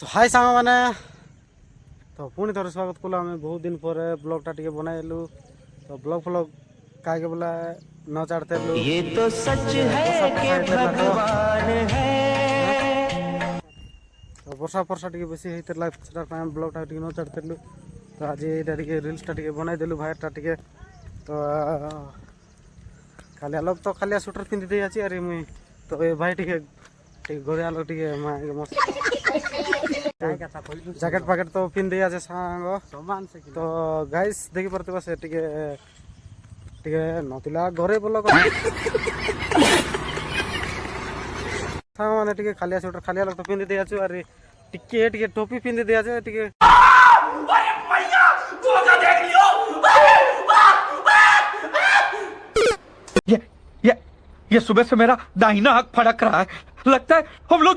तो हाय सांग मैंने तो पुणी थोड़े स्वागत कलु आम बहुत दिन पर ब्लॉगटा टे बनाइलु तो ब्लॉग फ्लॉग कहीं बोला न चढ़ते ये तो सच है कि भगवान है। तो वर्षा फर्षा टे बेसी होता ब्लॉगटा टे न चढ़ते तो आज ये रिल्सटा टे बनईदेलु भाईटा टे तो खाली लोग तो खाली स्वेटर पिंधि दे आछि अरे मुई तो ये भाई टे गोरिया लोग टे मस्त जैकेट पैकेट तो पिंधि आछे सांग तो गाइस देखि परते से टे नथिला घरे बोल सांग माने टे खाली स्वेटर खाली लोग तो पिंधि दे आछु अरे टे टोपी पिंधि दे आछे टे ये सुबह से मेरा दाहिना हाथ फड़क रहा है। लगता है हम लोग